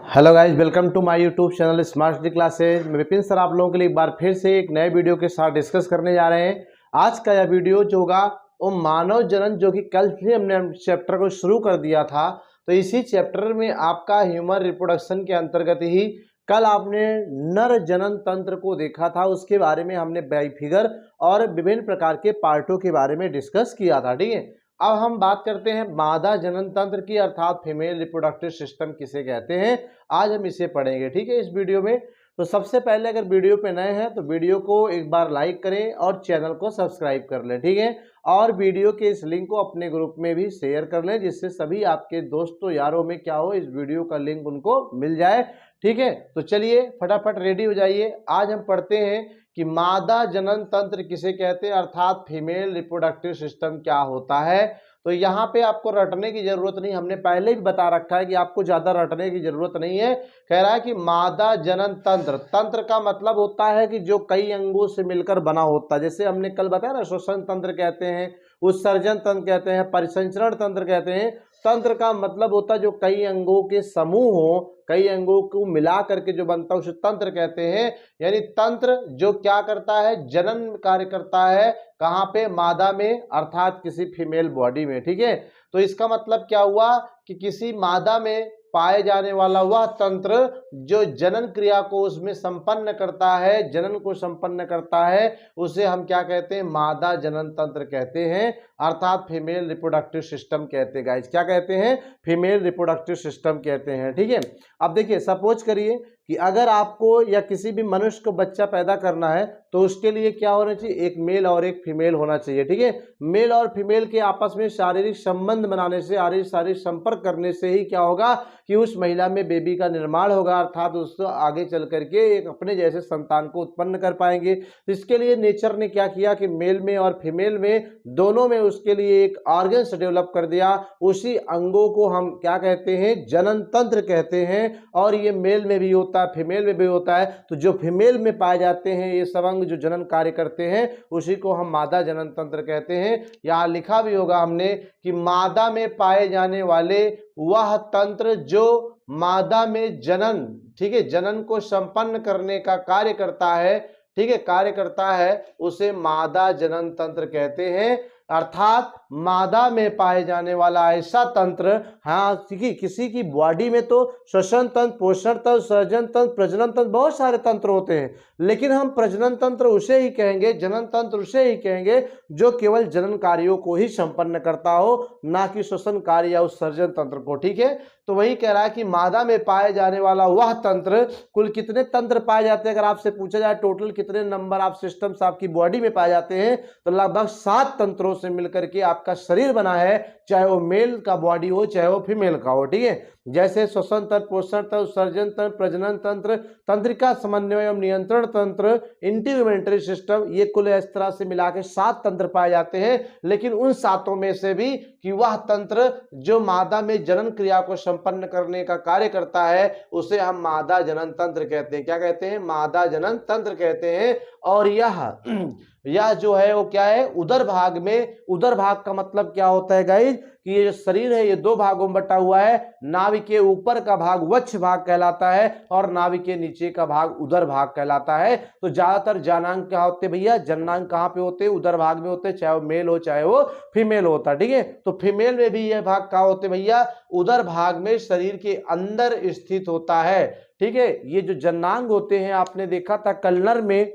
Hello guys, welcome to my YouTube channel smart study classes. मैं Vipin sir आप लोगों के लिए एक बार फिर से एक नए वीडियो के साथ डिस्कस करने जा रहे हैं। आज का यह वीडियो जो होगा वो मानव जनन, जो कि कल से हमने चैप्टर को शुरू कर दिया था। तो इसी चैप्टर में आपका ह्यूमन रिप्रोडक्शन के अंतर्गत ही कल आपने नर जनन तंत्र को देखा था, उसके बारे में हमने बाई फिगर और विभिन्न प्रकार के पार्टों के बारे में डिस्कस किया था। ठीक है, अब हम बात करते हैं मादा जनन तंत्र की, अर्थात फीमेल रिप्रोडक्टिव सिस्टम किसे कहते हैं। आज हम इसे पढ़ेंगे, ठीक है, इस वीडियो में। तो सबसे पहले अगर वीडियो पे नए हैं तो वीडियो को एक बार लाइक करें और चैनल को सब्सक्राइब कर लें, ठीक है। और वीडियो के इस लिंक को अपने ग्रुप में भी शेयर कर लें, जिससे सभी आपके दोस्तों यारों में क्या हो, इस वीडियो का लिंक उनको मिल जाए, ठीक है। तो चलिए फटाफट रेडी हो जाइए। आज हम पढ़ते हैं कि मादा जनन तंत्र किसे कहते हैं, अर्थात फीमेल रिप्रोडक्टिव सिस्टम क्या होता है। तो यहाँ पे आपको रटने की जरूरत नहीं, हमने पहले भी बता रखा है कि आपको ज्यादा रटने की जरूरत नहीं है। कह रहा है कि मादा जनन तंत्र, तंत्र का मतलब होता है कि जो कई अंगों से मिलकर बना होता है। जैसे हमने कल बताया ना, श्वसन तंत्र कहते हैं, उत्सर्जन तंत्र कहते हैं, परिसंचरण तंत्र कहते हैं। तंत्र का मतलब होता है जो कई अंगों के समूह हो, कई अंगों को मिला करके जो बनता है उसे तंत्र कहते हैं। यानी तंत्र जो क्या करता है, जनन कार्य करता है। कहाँ पे? मादा में, अर्थात किसी फीमेल बॉडी में, ठीक है। तो इसका मतलब क्या हुआ कि किसी मादा में पाए जाने वाला वह तंत्र जो जनन क्रिया को उसमें संपन्न करता है, जनन को संपन्न करता है, उसे हम क्या कहते हैं? मादा जनन तंत्र कहते हैं, अर्थात फीमेल रिप्रोडक्टिव सिस्टम कहते हैं। गाइस क्या कहते हैं? फीमेल रिप्रोडक्टिव सिस्टम कहते हैं, ठीक है। अब देखिए, सपोज करिए कि अगर आपको या किसी भी मनुष्य को बच्चा पैदा करना है तो उसके लिए क्या होना चाहिए? एक मेल और एक फीमेल होना चाहिए, ठीक है। मेल और फीमेल के आपस में शारीरिक संबंध बनाने से, शारीरिक संपर्क करने से ही क्या होगा कि उस महिला में बेबी का निर्माण होगा, अर्थात उसको आगे चल करके एक अपने जैसे संतान को उत्पन्न कर पाएंगे। तो इसके लिए नेचर ने क्या किया कि मेल में और फीमेल में दोनों में उसके लिए एक ऑर्गन्स डेवलप कर दिया। उसी अंगों को हम क्या कहते हैं? जनन तंत्र कहते हैं। और ये मेल में भी होता है, फीमेल में भी होता है। तो जो फीमेल में पाए जाते हैं ये सब अंग जो जनन कार्य करते हैं उसी को हम मादा जनन तंत्र कहते हैं। यहाँ लिखा भी होगा हमने कि मादा में पाए जाने वाले वह तंत्र जो मादा में जनन, ठीक है, जनन को संपन्न करने का कार्य करता है, ठीक है, कार्य करता है, उसे मादा जनन तंत्र कहते हैं। अर्थात मादा में पाए जाने वाला ऐसा तंत्र, हाँ, किसी की बॉडी में तो श्वसन तंत्र, पोषण तंत्र, सर्जन तंत्र, प्रजनन तंत्र, बहुत सारे तंत्र होते हैं, लेकिन हम प्रजनन तंत्र उसे ही कहेंगे, जनन तंत्र उसे ही कहेंगे जो केवल जनन कार्यों को ही संपन्न करता हो, ना कि श्वसन कार्य या उत्सर्जन तंत्र को, ठीक है। तो वही कह रहा है कि मादा में पाए जाने वाला वह तंत्र, कुल कितने तंत्र पाए जाते हैं अगर आपसे पूछा जाए टोटल कितने नंबर ऑफ सिस्टम्स आपकी बॉडी में पाए जाते हैं, तो लगभग 7 तंत्रों से मिलकर के आपका शरीर बना है, चाहे वो मेल का बॉडी हो चाहे वो फीमेल का हो, ठीक है। जैसे श्वसन तंत्र, पोषण तंत्र, उत्सर्जन तंत्र, प्रजनन तंत्र, तंत्रिका समन्वय एवं नियंत्रण तंत्र, इंटीग्यूमेंटरी सिस्टम, ये कुल इस तरह से मिला के 7 तंत्र पाए जाते हैं। लेकिन उन 7 में से भी कि वह तंत्र जो मादा में जनन क्रिया को संपन्न करने का कार्य करता है उसे हम मादा जनन तंत्र कहते हैं। क्या कहते हैं? मादा जनन तंत्र कहते हैं। और यह जो है वो क्या है? उदर भाग में, उदर भाग का मतलब क्या होता है गाइस कि ये जो शरीर है ये 2 भागों में बटा हुआ है। नाभि के ऊपर का भाग वक्ष भाग कहलाता है और नाभि के नीचे का भाग उदर भाग कहलाता है। तो ज्यादातर जनांग क्या होते हैं भैया? जननांग कहाँ पे होते हैं? उदर भाग में होते हैं, चाहे वो मेल हो चाहे वो फीमेल होता है, ठीक है। तो फीमेल में भी यह भाग कहाँ होते हैं भैया? उदर भाग में, शरीर के अंदर स्थित होता है, ठीक है। ये जो जननांग होते हैं आपने देखा था कलनर में,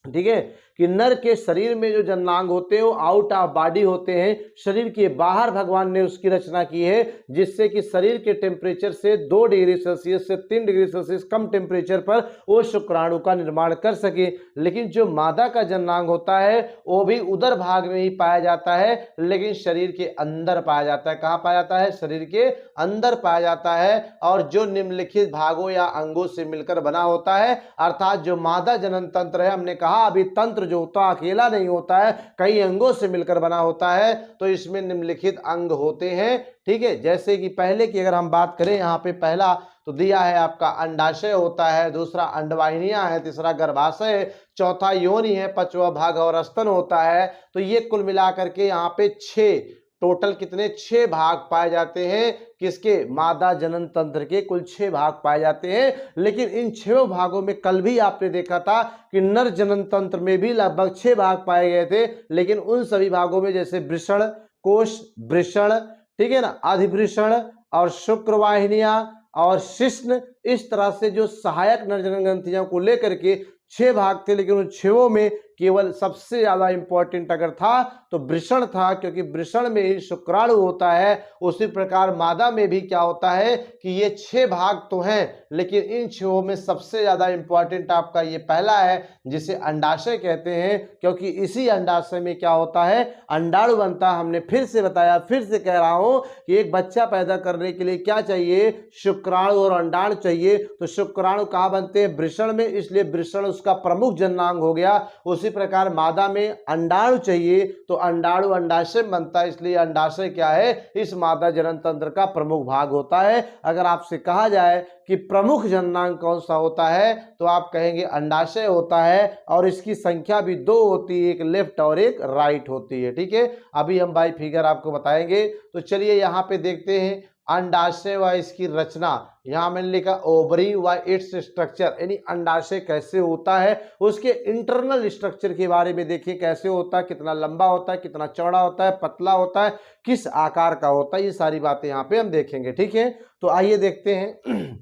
ठीक है, कि नर के शरीर में जो जननांग होते हैं वो आउट ऑफ बॉडी होते हैं, शरीर के बाहर भगवान ने उसकी रचना की है, जिससे कि शरीर के टेम्परेचर से 2 डिग्री सेल्सियस से 3 डिग्री सेल्सियस कम टेम्परेचर पर वो शुक्राणु का निर्माण कर सके। लेकिन जो मादा का जननांग होता है वो भी उदर भाग में ही पाया जाता है, लेकिन शरीर के अंदर पाया जाता है। कहाँ पाया जाता है? शरीर के अंदर पाया जाता है। और जो निम्नलिखित भागों या अंगों से मिलकर बना होता है, अर्थात जो मादा जनन तंत्र है, हमने कहा अभी तंत्र जो होता है अकेला नहीं होता है, कई अंगों से मिलकर बना होता है। तो इसमें निम्नलिखित अंग होते हैं, ठीक है। जैसे कि पहले की अगर हम बात करें, यहाँ पे पहला तो दिया है आपका अंडाशय होता है, दूसरा अंडवाहिनियां है, तीसरा गर्भाशय, चौथा योनि है, 5वां भाग और स्तन होता है। तो ये कुल मिलाकर के यहाँ पे 6 टोटल कितने 6 भाग पाए जाते हैं किसके, मादा जनन तंत्र के कुल 6 भाग पाए जाते हैं। लेकिन इन 6 भागों में कल भी आपने देखा था कि नर जनन तंत्र में भी लगभग 6 भाग पाए गए थे, लेकिन उन सभी भागों में जैसे वृषण कोश, वृषण, ठीक है ना, अधिवृषण और शुक्रवाहिनियां और शिश्न, इस तरह से जो सहायक नर जनन ग्रंथियों को लेकर के 6 भाग थे, लेकिन उन 6 में केवल सबसे ज्यादा इंपॉर्टेंट अगर था तो वृषण था, क्योंकि वृषण में ही शुक्राणु होता है। उसी प्रकार मादा में भी क्या होता है कि ये 6 भाग तो हैं, लेकिन इन 6 में सबसे ज्यादा इंपॉर्टेंट आपका ये पहला है जिसे अंडाशय कहते हैं, क्योंकि इसी अंडाशय में क्या होता है, अंडाणु बनता है। हमने फिर से बताया, फिर से कह रहा हूं कि एक बच्चा पैदा करने के लिए क्या चाहिए, शुक्राणु और अंडाणु चाहिए। तो शुक्राणु कहाँ बनते हैं, वृषण में, इसलिए वृषण उसका प्रमुख जननांग हो गया। उसी प्रकार मादा में अंडाणु चाहिए, तो अंडाणु अंडाशय बनता है, इसलिए अंडाशय क्या है, इस मादा जनन तंत्र का प्रमुख भाग होता है। अगर आपसे कहा जाए कि प्रमुख जननांग कौन सा होता है तो आप कहेंगे अंडाशय होता है, और इसकी संख्या भी 2 होती है, एक लेफ्ट और एक राइट होती है। ठीक है, अभी हम बाई फिगर आपको बताएंगे। तो चलिए यहाँ पे देखते हैं अंडाशय व इसकी रचना। यहां मैंने लिखा ओवरी व इट्स स्ट्रक्चर, यानी अंडाशय कैसे होता है, उसके इंटरनल स्ट्रक्चर के बारे में देखिए कैसे होता है, कितना लंबा होता है, कितना चौड़ा होता है, पतला होता है, किस आकार का होता है, ये सारी बातें यहाँ पे हम देखेंगे। ठीक है, तो आइए देखते हैं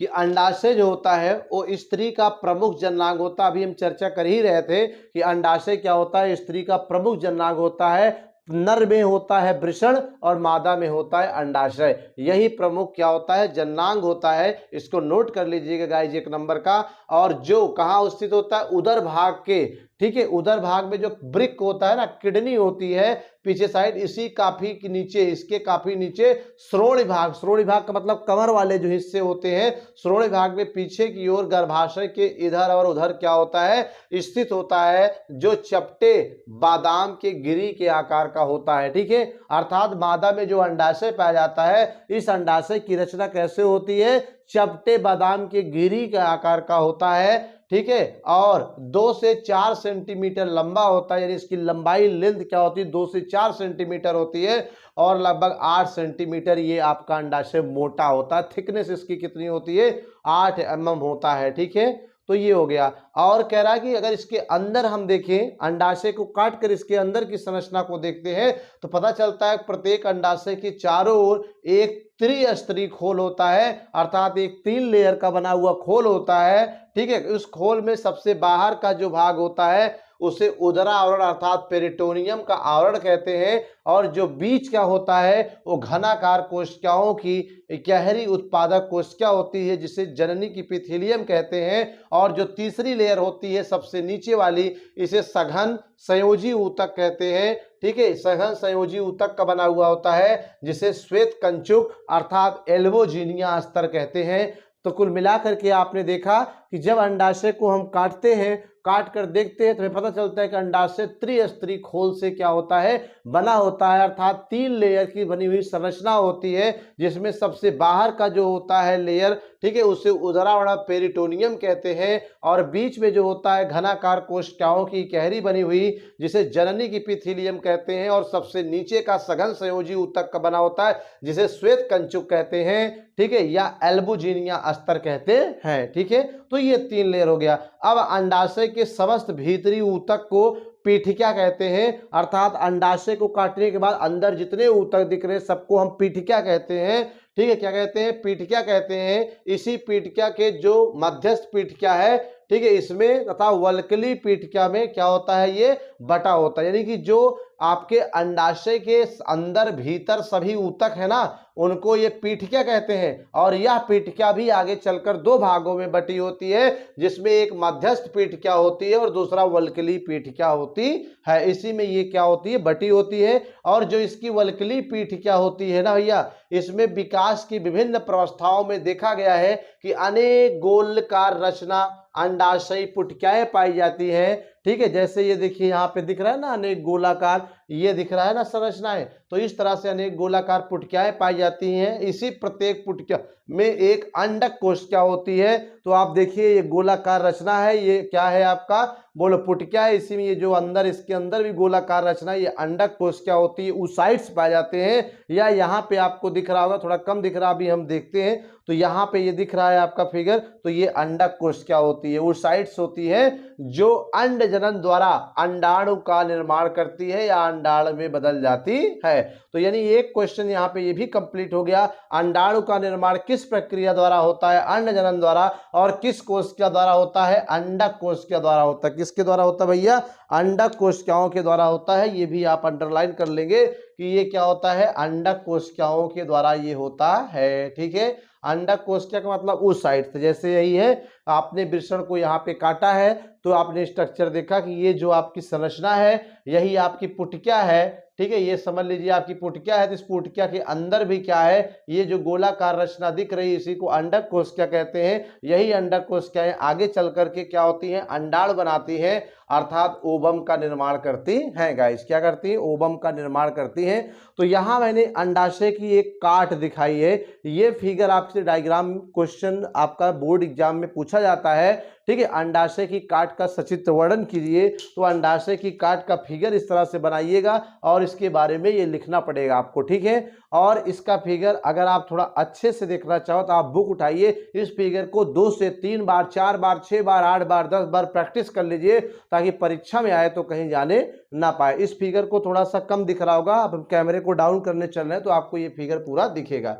कि अंडाशय जो होता है वो स्त्री का प्रमुख जननांग होता है। अभी हम चर्चा कर ही रहे थे कि अंडाशय क्या होता है, स्त्री का प्रमुख जननांग होता है। नर में होता है वृषण और मादा में होता है अंडाशय, यही प्रमुख क्या होता है, जननांग होता है। इसको नोट कर लीजिएगा गाइस 1 नंबर का। और जो कहाँ स्थित होता है, उदर भाग के, ठीक है, उदर भाग में जो ब्रिक होता है ना, किडनी होती है पीछे साइड, इसी काफी के नीचे, इसके काफी नीचे श्रोणि भाग, श्रोणि भाग का मतलब कमर वाले जो हिस्से होते हैं, श्रोणि भाग में पीछे की ओर गर्भाशय के इधर और उधर क्या होता है, स्थित होता है, जो चपटे बादाम के गिरी के आकार का होता है। ठीक है, अर्थात मादा में जो अंडाशय पाया जाता है, इस अंडाशय की रचना कैसे होती है, चपटे बादाम के गिरी के आकार का होता है। ठीक है, और 2 से 4 सेंटीमीटर लंबा होता है, यानी इसकी लंबाई लेंथ क्या होती है, 2 से 4 सेंटीमीटर होती है, और लगभग 8 सेंटीमीटर ये आपका अंडाशय मोटा होता है। थिकनेस इसकी कितनी होती है, 8 mm होता है। ठीक है, तो ये हो गया। और कह रहा है कि अगर इसके अंदर हम देखें, अंडाशय को काट कर इसके अंदर की संरचना को देखते हैं तो पता चलता है प्रत्येक अंडाशय के चारों ओर एक त्रिस्तरीय खोल होता है, अर्थात एक 3 लेयर का बना हुआ खोल होता है। ठीक है, उस खोल में सबसे बाहर का जो भाग होता है उसे उदरा आवरण अर्थात पेरिटोनियम का आवरण कहते हैं, और जो बीच क्या होता है वो घनाकार कोशिकाओं की गहरी उत्पादक कोशिका होती है, जिसे जननी की इपिथीलियम कहते हैं। और जो तीसरी लेयर होती है सबसे नीचे वाली, इसे सघन संयोजी ऊतक कहते हैं। ठीक है, सघन संयोजी ऊतक का बना हुआ होता है, जिसे श्वेत कंचुक अर्थात एल्बोजीनिया अस्तर कहते हैं। तो कुल मिलाकर के आपने देखा कि जब अंडाशय को हम काटते हैं, काट कर देखते हैं तो हमें पता चलता है कि अंडाशय त्रिस्तरीय खोल से क्या होता है, बना होता है, अर्थात 3 लेयर की बनी हुई संरचना होती है, जिसमें सबसे बाहर का जो होता है लेयर, ठीक है, उसे उदरावरण पेरिटोनियम कहते हैं, और बीच में जो होता है घनाकार कोशिकाओं की गहरी बनी हुई, जिसे जननी की इपिथीलियम कहते हैं, और सबसे नीचे का सघन संयोजी ऊतक का बना होता है, जिसे श्वेत कंचुक कहते हैं। ठीक है, या एल्बोजीनिया अस्तर कहते हैं। ठीक है, तो ये 3 लेयर हो गया। अब अंडाशय के समस्त भीतरी ऊतक को पीठिका कहते हैं, अर्थात अंडाशय को काटने के बाद अंदर जितने ऊतक दिख रहे हैं सबको हम पीठिका कहते हैं। ठीक है, क्या कहते हैं, पीठिका कहते हैं। इसी पीठिका के जो मध्यस्थ पीठिका है, ठीक है, इसमें तथा वल्कली पीठिका में क्या होता है, ये बटा होता है, यानी कि जो आपके अंडाशय के अंदर भीतर सभी ऊतक है ना, उनको ये पीठिका कहते हैं। और यह पीठिका भी आगे चलकर 2 भागों में बटी होती है, जिसमें एक मध्यस्थ पीठिका होती है और दूसरा वल्कली पीठिका होती है। इसी में ये क्या होती है, बटी होती है। और जो इसकी वल्कली पीठिका होती है ना भैया, इसमें विकास की विभिन्न प्रावस्थाओं में देखा गया है कि अनेक गोलकार रचना अंडाशयी पुटिकाएं पाई जाती हैं। ठीक है, जैसे ये देखिए यहाँ पे दिख रहा है ना, अनेक गोलाकार, ये दिख रहा है ना संरचनाएं, तो इस तरह से अनेक गोलाकार पुटकियाएं पाई जाती हैं। इसी प्रत्येक पुटकिया में एक अंडक कोशिका होती है। तो आप देखिए ये गोलाकार रचना है, ये क्या है आपका, बोलो पुटकिया है। इसी में ये जो अंदर, इसके अंदर भी गोलाकार रचना, ये अंडक कोशिका होती है, oocytes पाए जाते हैं। या यहाँ पे आपको दिख रहा होगा, थोड़ा कम दिख रहा, अभी हम देखते हैं। तो यहाँ पे ये दिख रहा है आपका फिगर, तो ये अंडक कोशिका होती है, oocytes होती है, जो अंड जनन द्वारा अंडाणु का निर्माण करती है या अंडाणु में बदल जाती है। तो यानी एक क्वेश्चन यहाँ पे ये भी कंप्लीट हो गया। अंडाणु का निर्माण किस प्रक्रिया द्वारा होता है, अंड जनन द्वारा, और किस कोशिका द्वारा होता है, अंडक कोशिका द्वारा होता है। किसके द्वारा होता है भैया, अंडक कोशिकाओं के द्वारा होता है। ये भी आप अंडरलाइन कर लेंगे कि ये क्या होता है, अंडक कोशिकाओं के द्वारा ये होता है। ठीक है, अंडक कोशिका का मतलब उस साइड से, जैसे यही है, आपने वृषण को यहाँ पे काटा है तो आपने स्ट्रक्चर देखा कि ये जो आपकी संरचना है यही आपकी पुटकिया है। ठीक है, ये समझ लीजिए आपकी पुटकिया है। तो इस पुटकिया के अंदर भी क्या है, ये जो गोलाकार रचना दिख रही है इसी को अंडक कोशिका कहते हैं। यही अंडक कोशिकाएं आगे चल करके क्या होती हैं, अंडाणु बनाती हैं, अर्थात ओवम का निर्माण करती हैं। गाइस क्या करती हैं, ओवम का निर्माण करती हैं। तो यहाँ मैंने अंडाशय की एक काट दिखाई है। ये फिगर आपसे डायग्राम क्वेश्चन आपका बोर्ड एग्जाम में पूछा जाता है। ठीक है, अंडाशय की काट का सचित्र वर्णन कीजिए। तो अंडाशय की काट का फिगर इस तरह से बनाइएगा और इसके बारे में ये लिखना पड़ेगा आपको। ठीक है, और इसका फिगर अगर आप थोड़ा अच्छे से देखना चाहो तो आप बुक उठाइए, इस फिगर को 2 से 3 बार, 4 बार, 6 बार, 8 बार, 10 बार प्रैक्टिस कर लीजिए ताकि परीक्षा में आए तो कहीं जाने ना पाए। इस फिगर को थोड़ा सा कम दिख रहा होगा, अब हम कैमरे को डाउन करने चल रहे हैं तो आपको ये फिगर पूरा दिखेगा।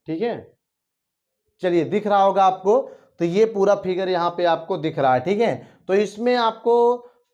ठीक है, चलिए दिख रहा होगा आपको, तो ये पूरा फिगर यहाँ पे आपको दिख रहा है। ठीक है, तो इसमें आपको,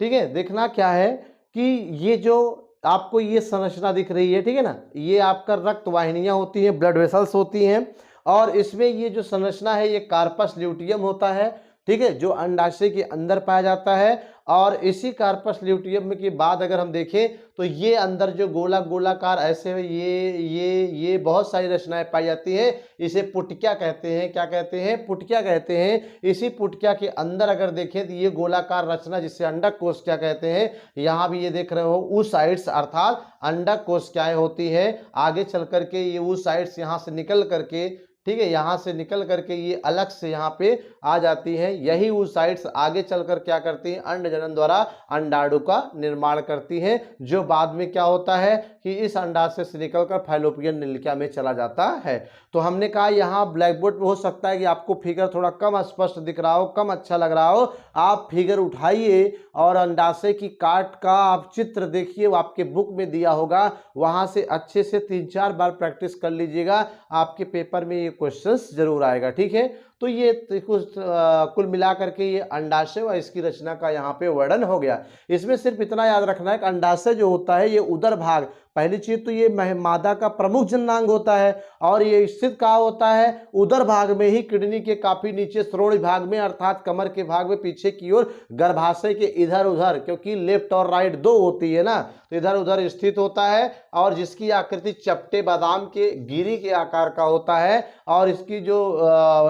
ठीक है, देखना क्या है कि ये जो आपको ये संरचना दिख रही है, ठीक है ना, ये आपका रक्त वाहिनियां होती हैं, ब्लड वेसल्स होती हैं, और इसमें ये जो संरचना है ये कार्पस ल्यूटियम होता है। ठीक है, जो अंडाशय के अंदर पाया जाता है। और इसी कार्पस ल्यूटियम के बाद अगर हम देखें तो ये अंदर जो गोलाकार ऐसे ये बहुत सारी रचनाएं पाई जाती हैं। इसे पुटकिया कहते हैं। क्या कहते हैं, पुटकिया कहते हैं। इसी पुटकिया के अंदर अगर देखें तो ये गोलाकार रचना जिसे अंडक कोशिका कहते हैं, यहाँ भी ये देख रहे हो oocytes अर्थात अंडक कोशिकाएं होती है। आगे चल करके ये oocytes यहाँ से निकल करके, ठीक है, यहाँ से निकल करके ये अलग से यहाँ पे आ जाती हैं। यही oocytes आगे चलकर क्या करती हैं, अंड जनन द्वारा अंडाणु का निर्माण करती हैं, जो बाद में क्या होता है कि इस अंडाशय से निकलकर फैलोपियन नलिका में चला जाता है। तो हमने कहा यहाँ ब्लैक बोर्ड पे हो सकता है कि आपको फिगर थोड़ा कम स्पष्ट दिख रहा हो, कम अच्छा लग रहा हो, आप फिगर उठाइए और अंडाशय की काट का आप चित्र देखिए, वो आपके बुक में दिया होगा, वहां से अच्छे से 3-4 बार प्रैक्टिस कर लीजिएगा, आपके पेपर में ये क्वेश्चंस जरूर आएगा। ठीक है, तो ये कुल मिलाकर के ये अंडाशय व इसकी रचना का यहाँ पे वर्णन हो गया। इसमें सिर्फ इतना याद रखना है कि अंडाशय जो होता है ये उदर भाग, पहली चीज तो ये मादा का प्रमुख जननांग होता है और ये स्थित कहाँ होता है, उदर भाग में ही, किडनी के काफी नीचे श्रोण भाग में, अर्थात कमर के भाग में पीछे की ओर, गर्भाशय के इधर उधर, क्योंकि लेफ्ट और राइट 2 होती है ना, तो इधर उधर स्थित होता है। और जिसकी आकृति चपटे बादाम के गिरी के आकार का होता है और इसकी जो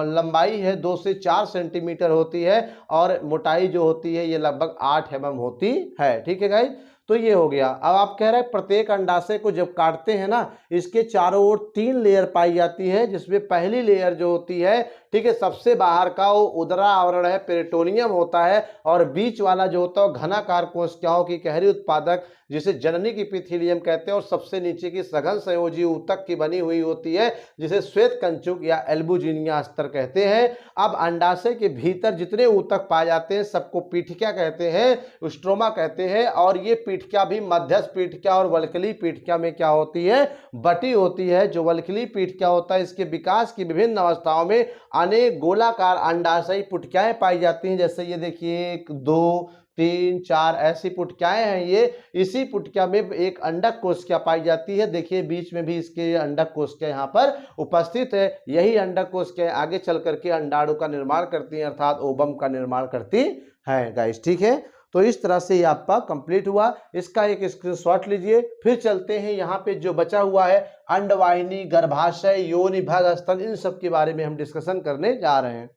लंबाई है 2 से 4 सेंटीमीटर होती है और मोटाई जो होती है ये लगभग 8 mm होती है। ठीक है गाइस, तो ये हो गया। अब आप कह रहे हैं प्रत्येक अंडाशय को जब काटते हैं ना, इसके चारों ओर 3 लेयर पाई जाती है, जिसमें पहली लेयर जो होती है, ठीक है, सबसे बाहर का वो उदरा आवरण है, पेरिटोनियम होता है, और बीच वाला जो होता है घनाकार कोशिकाओं की गहरी उत्पादक जिसे जननी की इपिथीलियम कहते हैं, और सबसे नीचे की सघन संयोजी ऊतक की बनी हुई होती है जिसे श्वेत कंचुक या एल्बुजिनिया अस्तर कहते हैं। अब अंडाशय के भीतर जितने ऊतक पाए जाते हैं सबको पीठिका कहते हैं, स्ट्रोमा कहते हैं, और ये पीठिका भी मध्यस्थ पीठिका और वल्कली पीठिका में क्या होती है, बटी होती है। जो वल्कली पीठिका होता है इसके विकास की विभिन्न अवस्थाओं में अनेक गोलाकार अंडाशयी पुटकियाएं पाई जाती हैं। जैसे ये देखिए 1, 2, 3, 4 ऐसी पुटकियाएं हैं ये। इसी पुटकिया में एक अंडक कोशिका पाई जाती है। देखिए बीच में भी इसके अंडक कोशिका यहाँ पर उपस्थित है। यही अंडक कोशिकाएं आगे चल करके अंडाणु का निर्माण करती हैं, अर्थात ओवम का निर्माण करती हैं गाइस। ठीक है, तो इस तरह से ये आपका कंप्लीट हुआ। इसका एक स्क्रीनशॉट लीजिए। फिर चलते हैं यहाँ पे जो बचा हुआ है अंडवाहिनी, गर्भाशय, योनि भाग, स्तन, इन सब के बारे में हम डिस्कशन करने जा रहे हैं।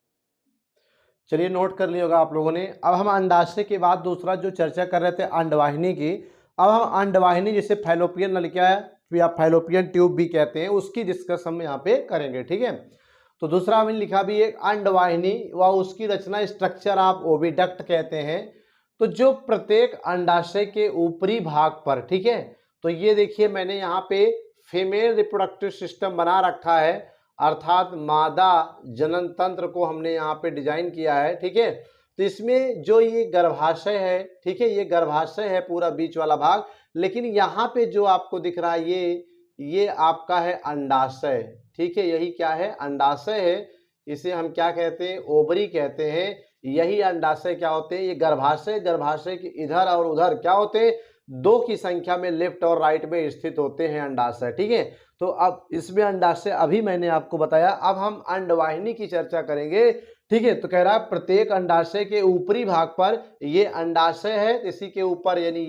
चलिए नोट कर लिया होगा आप लोगों ने। अब हम अंडाशय के बाद दूसरा जो चर्चा कर रहे थे अंडवाहिनी की, अब हम अंडवाहिनी जैसे फैलोपियन नलिका है, या फैलोपियन ट्यूब भी कहते हैं, उसकी डिस्कस हम यहाँ पे करेंगे। ठीक है, तो दूसरा हमने लिखा भी एक अंडवाहिनी व उसकी रचना स्ट्रक्चर आप ओविडक्ट कहते हैं। तो जो प्रत्येक अंडाशय के ऊपरी भाग पर, ठीक है, तो ये देखिए मैंने यहाँ पे फीमेल रिप्रोडक्टिव सिस्टम बना रखा है, अर्थात मादा जनन तंत्र को हमने यहाँ पे डिजाइन किया है। ठीक है, तो इसमें जो ये गर्भाशय है, ठीक है, ये गर्भाशय है पूरा बीच वाला भाग, लेकिन यहाँ पे जो आपको दिख रहा है ये आपका है अंडाशय। ठीक है, यही क्या है, अंडाशय है। इसे हम क्या कहते हैं, ओवरी कहते हैं। यही अंडाशय क्या होते हैं, ये गर्भाशय, गर्भाशय के इधर और उधर क्या होते हैं, 2 की संख्या में लेफ्ट और राइट में स्थित होते हैं अंडाशय। ठीक है, तो अब इसमें अंडाशय अभी मैंने आपको बताया, अब हम अंडवाहिनी की चर्चा करेंगे। ठीक है, तो कह रहा है प्रत्येक अंडाशय के ऊपरी भाग पर ये अंडाशय है, इसी के ऊपर यानी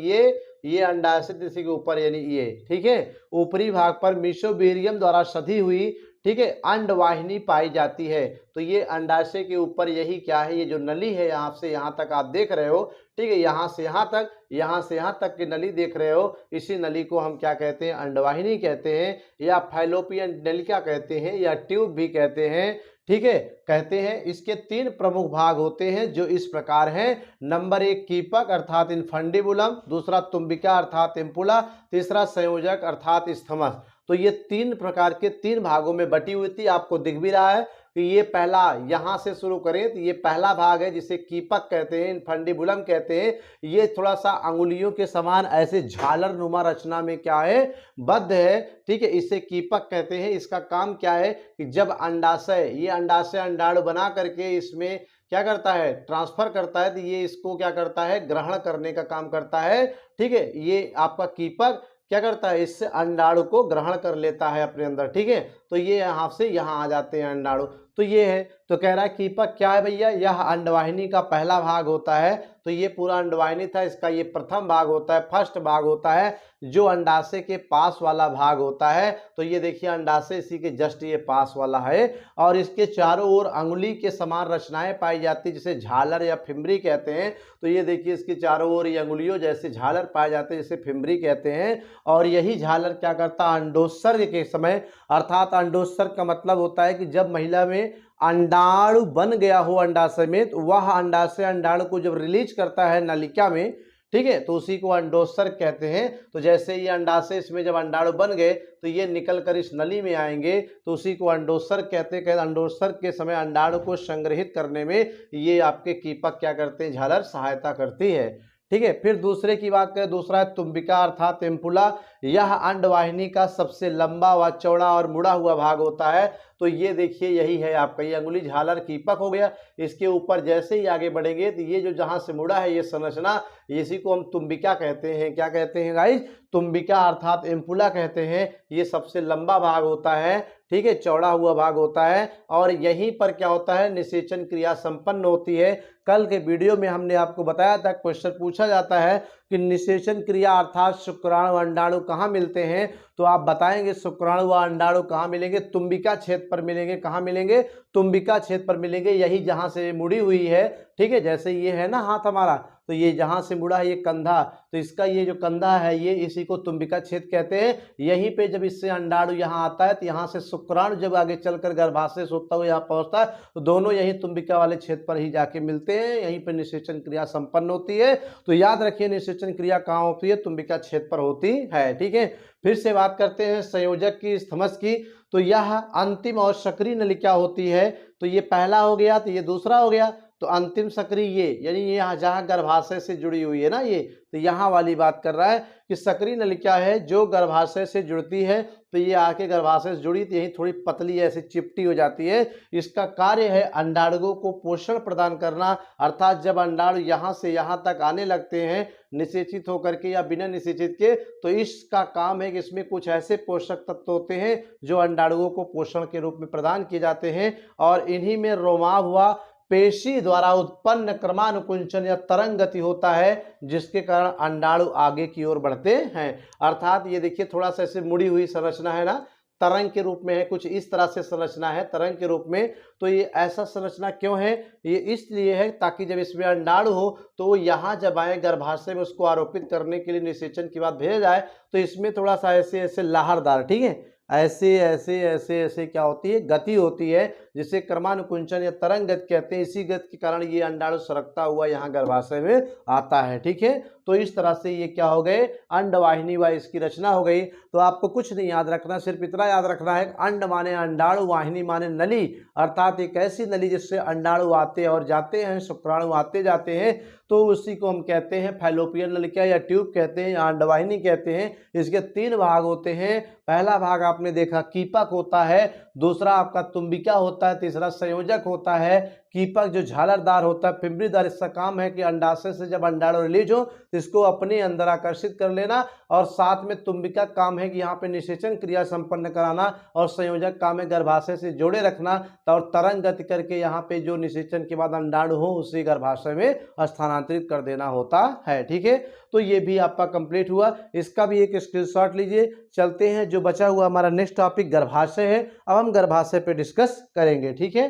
ये अंडाशय, इसी के ऊपर यानी ये, ठीक है, ऊपरी भाग पर मीसोबेरियम द्वारा सधी हुई, ठीक है, अंडवाहिनी पाई जाती है। तो ये अंडाशय के ऊपर यही क्या है, ये जो नली है यहाँ से यहाँ तक आप देख रहे हो, ठीक है, यहाँ से यहाँ तक, यहाँ से यहाँ तक की नली देख रहे हो, इसी नली को हम क्या कहते हैं, अंडवाहिनी कहते हैं, या फैलोपियन नलिका कहते हैं, या ट्यूब भी कहते हैं। ठीक है, कहते हैं इसके 3 प्रमुख भाग होते हैं जो इस प्रकार हैं। नंबर 1 कीपक अर्थात इनफंडिबुलम, दूसरा तुम्बिका अर्थात इम्पुला, तीसरा संयोजक अर्थात स्थमस। तो ये 3 प्रकार के 3 भागों में बटी हुई थी, आपको दिख भी रहा है कि ये पहला यहाँ से शुरू करें तो ये पहला भाग है जिसे कीपक कहते हैं, इनफंडिबुलम कहते हैं। ये थोड़ा सा अंगुलियों के समान ऐसे झालर नुमा रचना में क्या है, बद्ध है। ठीक है, इसे कीपक कहते हैं। इसका काम क्या है कि जब अंडाशय, ये अंडाशय अंडाणु बना करके इसमें क्या करता है, ट्रांसफर करता है, तो ये इसको क्या करता है, ग्रहण करने का काम करता है। ठीक है, ये आपका कीपक क्या करता है, इससे अंडाणु को ग्रहण कर लेता है अपने अंदर। ठीक है, तो ये यहाँ से यहाँ आ जाते हैं अंडाणु। तो ये है, तो कह रहा है कीपक क्या है भैया, यह अंडवाहिनी का पहला भाग होता है। तो ये पूरा अंडवाहिनी था, इसका ये प्रथम भाग होता है, फर्स्ट भाग होता है, जो अंडाशय के पास वाला भाग होता है। तो ये देखिए अंडाशय इसी के जस्ट ये पास वाला है, और इसके चारों ओर अंगुली के समान रचनाएं पाई जाती है जिसे झालर या फिम्बरी कहते हैं। तो ये देखिए इसके चारों ओर ये अंगुलियों जैसे झालर पाए जाते हैं जिसे फिम्बरी कहते हैं। और यही झालर क्या करता है, अंडोत्सर्ग के समय, अर्थात अंडोत्सर्ग का मतलब होता है कि जब महिला में अंडाणु बन गया हो अंडाशय में, तो वह अंडाशय अंडाणु को जब रिलीज करता है नलिका में, ठीक है, तो उसी को अंडोत्सर्ग कहते हैं। तो जैसे ये अंडाशय, इसमें जब अंडाणु बन गए तो ये निकल कर इस नली में आएंगे, तो उसी को अंडोत्सर्ग कहते हैं। अंडोत्सर्ग के समय अंडाणु को संग्रहित करने में ये आपके कीपक क्या करते हैं, झालर सहायता करती है। ठीक है, फिर दूसरे की बात करें, दूसरा है तुम्बिका अर्थात इम्पुला। यह अंडवाहिनी का सबसे लंबा व चौड़ा और मुड़ा हुआ भाग होता है। तो ये देखिए यही है आपका, ये अंगुली झालर कीपक हो गया। इसके ऊपर जैसे ही आगे बढ़ेंगे तो ये जो जहां से मुड़ा है ये संरचना, इसी को हम तुम्बिका कहते हैं। क्या कहते हैं गाइस, तुम्बिका अर्थात इम्पुला कहते हैं। ये सबसे लंबा भाग होता है, ठीक है, चौड़ा हुआ भाग होता है, और यहीं पर क्या होता है, निषेचन क्रिया संपन्न होती है। कल के वीडियो में हमने आपको बताया था, क्वेश्चन पूछा जाता है कि निषेचन क्रिया अर्थात शुक्राणु अंडाणु कहाँ मिलते हैं, तो आप बताएंगे शुक्राणु व अंडाणु कहाँ मिलेंगे, तुम्बिका छेद पर मिलेंगे। कहाँ मिलेंगे, तुम्बिका छेद पर मिलेंगे, यही जहाँ से मुड़ी हुई है। ठीक है, जैसे ये है ना हाथ हमारा, तो ये जहाँ से मुड़ा है ये कंधा, तो इसका ये जो कंधा है ये, इसी को तुम्बिका छेद कहते हैं। यहीं पे जब इससे अंडाणु यहाँ आता है तो यहाँ से शुक्राणु जब आगे चलकर गर्भाशय से होता हुआ यहाँ पहुँचता है, तो दोनों यही तुम्बिका वाले छेद पर ही जाके मिलते हैं, यहीं पे निषेचन क्रिया संपन्न होती है। तो याद रखिए निषेचन क्रिया कहाँ होती है, तुम्बिका छेद पर होती है। ठीक है, फिर से बात करते हैं संयोजक की, स्थमस की। तो यह अंतिम और सक्रिय नलिका होती है। तो ये पहला हो गया, तो ये दूसरा हो गया। तो अंतिम सक्रिय ये, यानी ये यहाँ जहाँ गर्भाशय से जुड़ी हुई है ना ये, तो यहाँ वाली बात कर रहा है कि सक्रिय नलिका है जो गर्भाशय से जुड़ती है। तो ये आके गर्भाशय से जुड़ी, तो यही थोड़ी पतली ऐसे चिपटी हो जाती है। इसका कार्य है अंडाणुओं को पोषण प्रदान करना, अर्थात जब अंडाणु यहाँ से यहाँ तक आने लगते हैं निषेचित होकर के या बिना निषेचित के, तो इसका काम है कि इसमें कुछ ऐसे पोषक तत्व होते हैं जो अंडाणुओं को पोषण के रूप में प्रदान किए जाते हैं, और इन्हीं में रोमाव हुआ पेशी द्वारा उत्पन्न क्रमानुकुंचन या तरंग गति होता है, जिसके कारण अंडाणु आगे की ओर बढ़ते हैं। अर्थात ये देखिए थोड़ा सा ऐसे मुड़ी हुई संरचना है ना, तरंग के रूप में है, कुछ इस तरह से संरचना है तरंग के रूप में। तो ये ऐसा संरचना क्यों है, ये इसलिए है ताकि जब इसमें अंडाणु हो तो वो यहाँ जब आए गर्भाशय में उसको आरोपित करने के लिए निषेचन के बाद भेजा जाए तो इसमें थोड़ा सा ऐसे ऐसे लहरदार, ठीक है, ऐसे ऐसे ऐसे ऐसे क्या होती है, गति होती है, जिसे क्रमानुकुंचन या तरंग गति कहते हैं। इसी गति के कारण ये अंडाणु सरकता हुआ यहाँ गर्भाशय में आता है, ठीक है। तो इस तरह से ये क्या हो गए, अंडवाहिनी व इसकी रचना हो गई। तो आपको कुछ नहीं याद रखना, सिर्फ इतना याद रखना है, अंड माने अंडाणु, वाहिनी माने नली, अर्थात एक ऐसी नली जिससे अंडाणु आते और जाते हैं, शुक्राणु आते जाते हैं, तो उसी को हम कहते हैं फैलोपियन नलिका या ट्यूब कहते हैं या अंडवाहिनी कहते हैं। इसके 3 भाग होते हैं। पहला भाग आपने देखा कीपक होता है, दूसरा आपका तुम्बिका होता है, तीसरा संयोजक होता है। कीपक जो झालरदार होता है, पिंपलीदार, इसका काम है कि अंडाशय से जब अंडाणु रिलीज हो तो इसको अपने अंदर आकर्षित कर लेना, और साथ में तुम्बिका काम है कि यहाँ पे निषेचन क्रिया संपन्न कराना, और संयोजक काम है गर्भाशय से जोड़े रखना और तरंग गति करके यहाँ पे जो निषेचन के बाद अंडाणु हो उसी गर्भाशय में स्थानांतरित कर देना होता है, ठीक है। तो ये भी आपका कंप्लीट हुआ, इसका भी एक स्क्रीनशॉट लीजिए। चलते हैं, जो बचा हुआ हमारा नेक्स्ट टॉपिक गर्भाशय है। अब हम गर्भाशय पे डिस्कस करेंगे, ठीक है,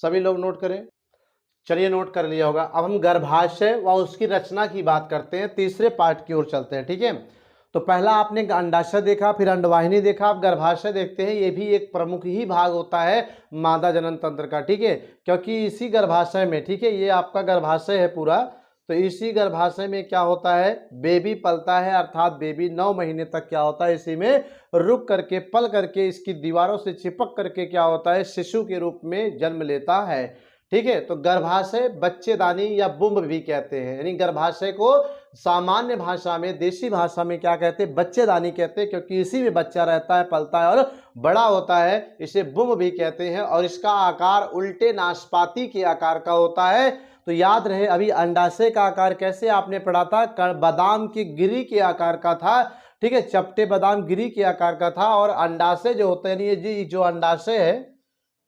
सभी लोग नोट करें। चलिए नोट कर लिया होगा। अब हम गर्भाशय व उसकी रचना की बात करते हैं, तीसरे पार्ट की ओर चलते हैं, ठीक है। तो पहला आपने अंडाशय देखा, फिर अंडवाहिनी देखा, अब गर्भाशय देखते हैं। ये भी एक प्रमुख ही भाग होता है मादा जनन तंत्र का, ठीक है, क्योंकि इसी गर्भाशय में, ठीक है, ये आपका गर्भाशय है पूरा, तो इसी गर्भाशय में क्या होता है, बेबी पलता है, अर्थात बेबी 9 महीने तक क्या होता है, इसी में रुक करके पल करके इसकी दीवारों से चिपक करके क्या होता है, शिशु के रूप में जन्म लेता है, ठीक है। तो गर्भाशय बच्चेदानी या बुम्ब भी कहते हैं, यानी गर्भाशय को सामान्य भाषा में, देसी भाषा में क्या कहते हैं, बच्चेदानी कहते हैं, क्योंकि इसी में बच्चा रहता है, पलता है और बड़ा होता है, इसे बुम्ब भी कहते हैं। और इसका आकार उल्टे नाशपाती के आकार का होता है। तो याद रहे, अभी अंडाशय का आकार कैसे आपने पढ़ा था, बादाम की गिरी के आकार का था, ठीक है, चपटे बादाम गिरी के आकार का था। और अंडाशय जो होता है, यानी ये जी जो अंडाशय है,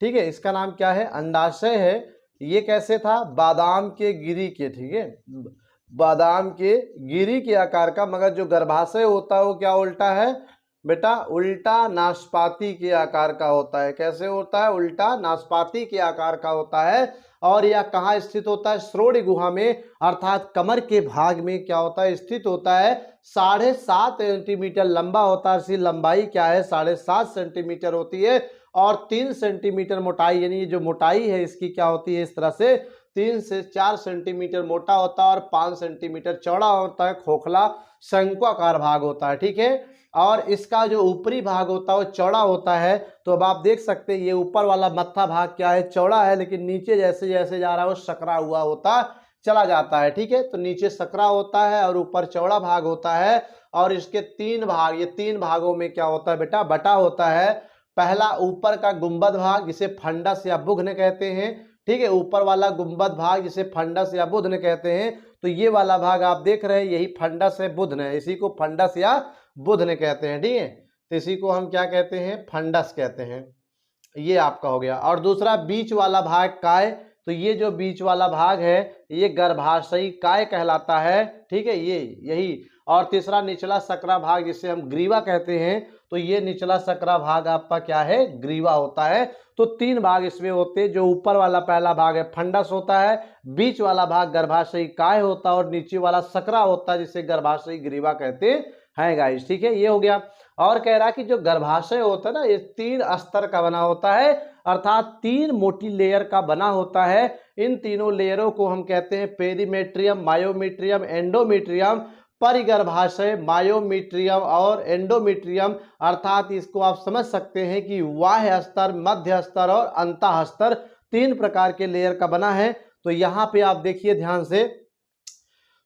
ठीक है, इसका नाम क्या है, अंडाशय है, ये कैसे था, बादाम के गिरी के, ठीक है, बादाम के गिरी के आकार का। मगर जो गर्भाशय होता है वो क्या उल्टा है बेटा, उल्टा नाशपाती के आकार का होता है। कैसे होता है, उल्टा नाशपाती के आकार का होता है। और यह कहाँ स्थित होता है, श्रोणि गुहा में, अर्थात कमर के भाग में क्या होता है, स्थित होता है। 7.5 सेंटीमीटर लंबा होता है, इसकी लंबाई क्या है, 7.5 सेंटीमीटर होती है। और 3 सेंटीमीटर मोटाई, यानी ये जो मोटाई है इसकी क्या होती है, इस तरह से 3 से 4 सेंटीमीटर मोटा होता है और 5 सेंटीमीटर चौड़ा होता है। खोखला शंक्वाकार भाग होता है, ठीक है। और इसका जो ऊपरी भाग होता है वो चौड़ा होता है। तो अब आप देख सकते हैं ये ऊपर वाला मत्था भाग क्या है, चौड़ा है, लेकिन नीचे जैसे जैसे जा रहा है वो सकरा हुआ होता चला जाता है, ठीक है। तो नीचे सकरा होता है और ऊपर चौड़ा भाग होता है। और इसके 3 भाग, ये 3 भागों में क्या होता है बेटा, बटा होता है। पहला ऊपर का गुंबद भाग जिसे फंडस या बुघ्न कहते हैं, ठीक है, ऊपर वाला गुंबद भाग जिसे फंडस या बुधन कहते हैं। तो ये वाला भाग आप देख रहे हैं, यही फंडस है, बुधन है, इसी को फंडस या बुधन कहते हैं, ठीक है। तो इसी को हम क्या कहते हैं, फंडस कहते हैं। ये आपका हो गया। और दूसरा बीच वाला भाग काय, तो ये जो बीच वाला भाग है ये गर्भाशयी काय कहलाता है, ठीक है, ये यही। और तीसरा निचला सकरा भाग जिसे हम ग्रीवा कहते हैं, तो ये निचला सकरा भाग आपका क्या है, ग्रीवा होता है। तो 3 भाग इसमें होते हैं। जो ऊपर वाला पहला भाग है फंडस होता है, बीच वाला भाग गर्भाशयी काय होता है और नीचे वाला सकरा होता है जिसे गर्भाशयी ग्रीवा कहते हैं गाइस, ठीक है, ये हो गया। और कह रहा है कि जो गर्भाशय होता है ना ये 3 स्तर का बना होता है, अर्थात 3 मोटी लेयर का बना होता है। इन तीनों लेयरों को हम कहते हैं पेरीमेट्रियम, मायोमीट्रियम, एंडोमीट्रियम। परिगर्भाशय, मायोमीट्रियम और एंडोमीट्रियम, अर्थात इसको आप समझ सकते हैं कि बाह्य स्तर, मध्य स्तर और अंतः स्तर 3 प्रकार के लेयर का बना है। तो यहाँ पे आप देखिए ध्यान से,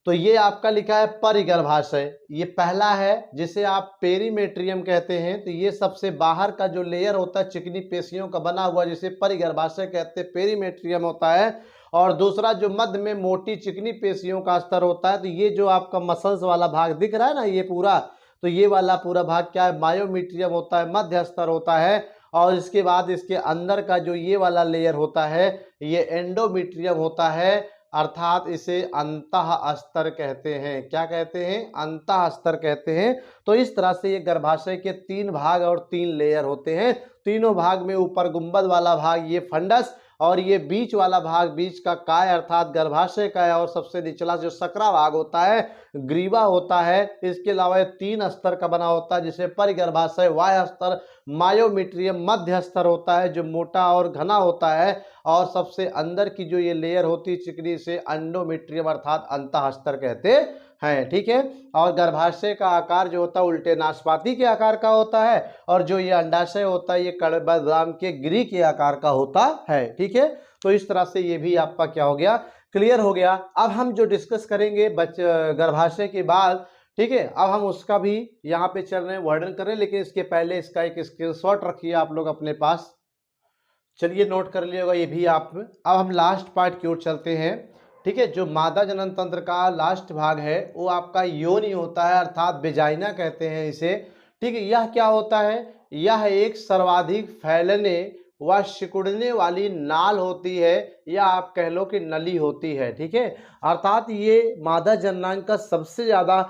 तो ये आपका लिखा है परिगर्भाशय, ये पहला है जिसे आप पेरीमेट्रियम कहते हैं। तो ये सबसे बाहर का जो लेयर होता है चिकनी पेशियों का बना हुआ जिसे परिगर्भाशय कहते हैं, पेरीमेट्रियम होता है। और दूसरा जो मध्य में मोटी चिकनी पेशियों का स्तर होता है, तो ये जो आपका मसल्स वाला भाग दिख रहा है ना ये पूरा, तो ये वाला पूरा भाग क्या है, मायोमीट्रियम होता है, मध्य स्तर होता है। और इसके बाद इसके अंदर का जो ये वाला लेयर होता है ये एंडोमीट्रियम होता है। अर्थात इसे अंतः स्तर कहते हैं। क्या कहते हैं? अंतः स्तर कहते हैं। तो इस तरह से ये गर्भाशय के 3 भाग और 3 लेयर होते हैं। तीनों भाग में ऊपर गुंबद वाला भाग ये फंडस, और ये बीच वाला भाग बीच का काय अर्थात गर्भाशय का है, और सबसे निचला जो सकरा भाग होता है ग्रीवा होता है। इसके अलावा ये 3 स्तर का बना होता है, जिसे परिगर्भाशय, वाह्य स्तर, मायोमीट्रियम मध्य स्तर होता है जो मोटा और घना होता है, और सबसे अंदर की जो ये लेयर होती है चिकनी से अंडोमीट्रियम अर्थात अंतः स्तर कहते हैं। ठीक है। और गर्भाशय का आकार जो होता है उल्टे नाशपाती के आकार का होता है, और जो ये अंडाशय होता है ये कड़वे बादाम के गिरी के आकार का होता है। ठीक है। तो इस तरह से ये भी आपका क्या हो गया? क्लियर हो गया। अब हम जो डिस्कस करेंगे गर्भाशय के बाद, ठीक है, अब हम उसका भी यहाँ पे चल रहे हैं, वर्णन कर रहे हैं, लेकिन इसके पहले इसका एक स्क्रीनशॉट रखिए आप लोग अपने पास। चलिए नोट कर लिएगा ये भी आप। अब हम लास्ट पार्ट की ओर चलते हैं। ठीक है। जो मादा जनन तंत्र का लास्ट भाग है वो आपका योनि होता है, अर्थात वेजाइना कहते हैं इसे। ठीक है। यह क्या होता है? यह एक सर्वाधिक फैलने व सिकुड़ने वाली नाल होती है, या आप कह लो कि नली होती है। ठीक है। अर्थात ये मादा जननांग का सबसे ज्यादा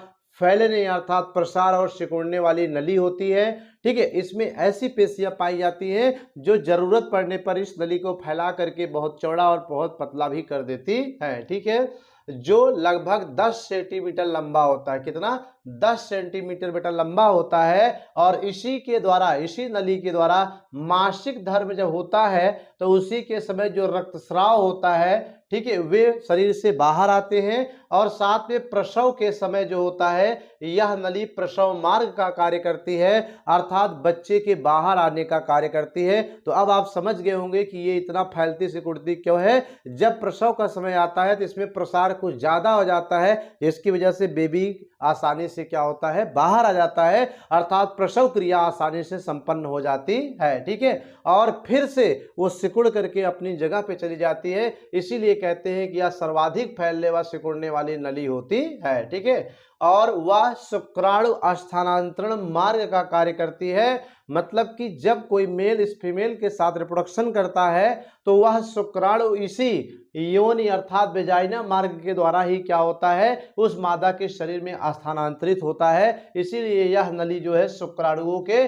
फैलने अर्थात प्रसार और सिकुड़ने वाली नली होती है। ठीक है। इसमें ऐसी पेशियां पाई जाती हैं जो जरूरत पड़ने पर इस नली को फैला करके बहुत चौड़ा और बहुत पतला भी कर देती है। ठीक है। जो लगभग 10 सेंटीमीटर लंबा होता है। कितना? 10 सेंटीमीटर बेटा लंबा होता है। और इसी के द्वारा, इसी नली के द्वारा मासिक धर्म जब होता है तो उसी के समय जो रक्तस्राव होता है, ठीक है, वे शरीर से बाहर आते हैं। और साथ में प्रसव के समय जो होता है यह नली प्रसव मार्ग का कार्य करती है, अर्थात बच्चे के बाहर आने का कार्य करती है। तो अब आप समझ गए होंगे कि ये इतना फैलती सिकुड़ती क्यों है। जब प्रसव का समय आता है तो इसमें प्रसार कुछ ज्यादा हो जाता है, जिसकी वजह से बेबी आसानी से क्या होता है? बाहर आ जाता है, अर्थात प्रसव क्रिया आसानी से संपन्न हो जाती है। ठीक है। और फिर से वो सिकुड़ करके अपनी जगह पे चली जाती है। इसीलिए कहते हैं कि यह सर्वाधिक फैलने व सिकुड़ने वाली नली होती है। ठीक है। और वह शुक्राणु स्थानांतरण मार्ग का कार्य करती है। मतलब कि जब कोई मेल इस फीमेल के साथ रिप्रोडक्शन करता है तो वह शुक्राणु इसी योनि अर्थात वेजाइना मार्ग के द्वारा ही क्या होता है? उस मादा के शरीर में स्थानांतरित होता है। इसीलिए यह नली जो है शुक्राणुओं के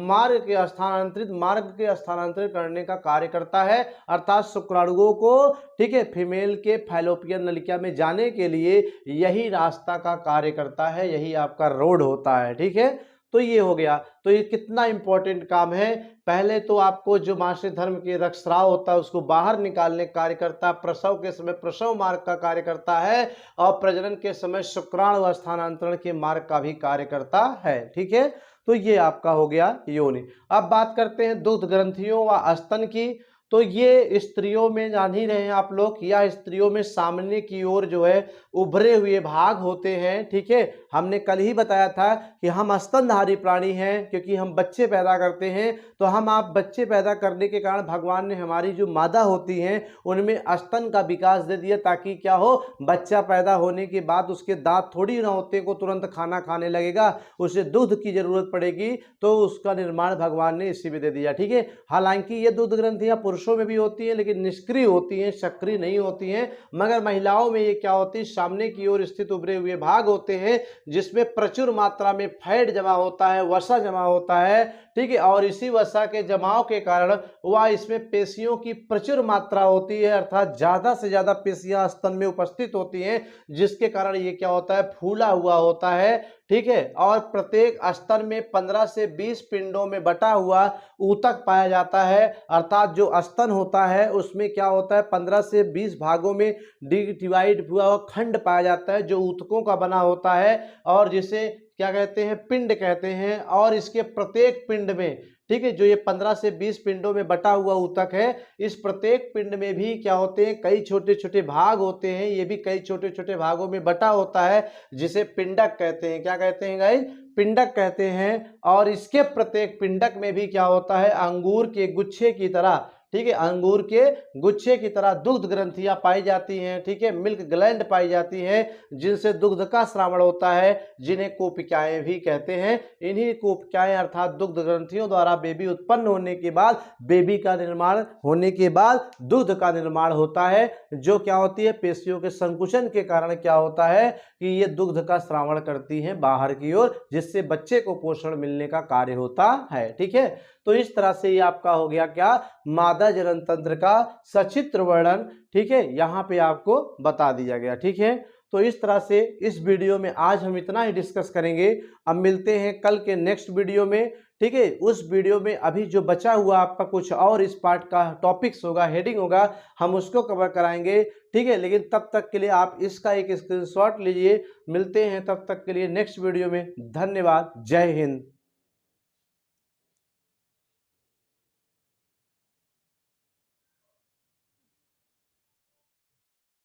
मार्ग के स्थानांतरित करने का कार्य करता है, अर्थात शुक्राणुओं को, ठीक है, फीमेल के फैलोपियन नलिका में जाने के लिए यही रास्ता का कार्य करता है, यही आपका रोड होता है। ठीक है। तो ये हो गया। तो ये कितना इंपॉर्टेंट काम है। पहले तो आपको जो मासिक धर्म के रक्तस्राव होता है उसको बाहर निकालने का कार्य करता है, प्रसव के समय प्रसव मार्ग का कार्य करता है, और प्रजनन के समय शुक्राणु स्थानांतरण के मार्ग का भी कार्य करता है। ठीक है। तो ये आपका हो गया योनि। अब बात करते हैं दुग्ध ग्रंथियों व स्तन की। तो ये स्त्रियों में जान ही रहे हैं आप लोग, या स्त्रियों में सामने की ओर जो है उभरे हुए भाग होते हैं। ठीक है। हमने कल ही बताया था कि हम स्तनधारी प्राणी हैं, क्योंकि हम बच्चे पैदा करते हैं। तो हम आप बच्चे पैदा करने के कारण भगवान ने हमारी जो मादा होती हैं उनमें स्तन का विकास दे दिया, ताकि क्या हो, बच्चा पैदा होने के बाद उसके दांत थोड़ी ना होते को तुरंत खाना खाने लगेगा, उसे दूध की जरूरत पड़ेगी, तो उसका निर्माण भगवान ने इसी में दे दिया। ठीक है। हालांकि ये दूध ग्रंथियां पुरुषों में भी होती हैं, लेकिन निष्क्रिय होती हैं, सक्रिय नहीं होती हैं। मगर महिलाओं में ये क्या होती है? सामने की ओर स्थित उभरे हुए भाग होते हैं, जिसमें प्रचुर मात्रा में फैट जमा होता है, वसा जमा होता है। ठीक है। और इसी वसा के जमाव के कारण वह इसमें पेशियों की प्रचुर मात्रा होती है, अर्थात ज्यादा से ज्यादा पेशियां स्तन में उपस्थित होती हैं, जिसके कारण ये क्या होता है? फूला हुआ होता है। ठीक है। और प्रत्येक स्तन में 15 से 20 पिंडों में बटा हुआ ऊतक पाया जाता है, अर्थात जो स्तन होता है उसमें क्या होता है? 15 से 20 भागों में डिवाइड हुआ खंड पाया जाता है जो ऊतकों का बना होता है, और जिसे क्या कहते हैं? पिंड कहते हैं। और इसके प्रत्येक पिंड में, ठीक है, जो ये 15 से 20 पिंडों में बटा हुआ ऊतक है, इस प्रत्येक पिंड में भी क्या होते हैं? कई छोटे छोटे भाग होते हैं। ये भी कई छोटे छोटे भागों में बटा होता है, जिसे पिंडक कहते हैं। क्या कहते हैं गाइस? पिंडक कहते हैं। और इसके प्रत्येक पिंडक में भी क्या होता है? अंगूर के गुच्छे की तरह, ठीक है, अंगूर के गुच्छे की तरह दुग्ध ग्रंथियां पाई जाती हैं, ठीक है, मिल्क ग्लैंड पाई जाती हैं, जिनसे दुग्ध का स्रावण होता है, जिन्हें कोशिकाएं भी कहते हैं। इन्हीं कोशिकाएं अर्थात दुग्ध ग्रंथियों द्वारा बेबी उत्पन्न होने के बाद, बेबी का निर्माण होने के बाद दुग्ध का निर्माण होता है, जो क्या होती है, पेशियों के संकुचन के कारण क्या होता है कि ये दुग्ध का स्रावण करती हैं बाहर की ओर, जिससे बच्चे को पोषण मिलने का कार्य होता है। ठीक है, तो इस तरह से ये आपका हो गया क्या, मादा जनन तंत्र का सचित्र वर्णन, ठीक है, यहाँ पे आपको बता दिया गया। ठीक है, तो इस तरह से इस वीडियो में आज हम इतना ही डिस्कस करेंगे। अब मिलते हैं कल के नेक्स्ट वीडियो में। ठीक है, उस वीडियो में अभी जो बचा हुआ आपका कुछ और इस पार्ट का टॉपिक्स होगा, हेडिंग होगा, हम उसको कवर कराएंगे। ठीक है, लेकिन तब तक के लिए आप इसका एक स्क्रीनशॉट लीजिए। मिलते हैं तब तक के लिए नेक्स्ट वीडियो में। धन्यवाद। जय हिंद।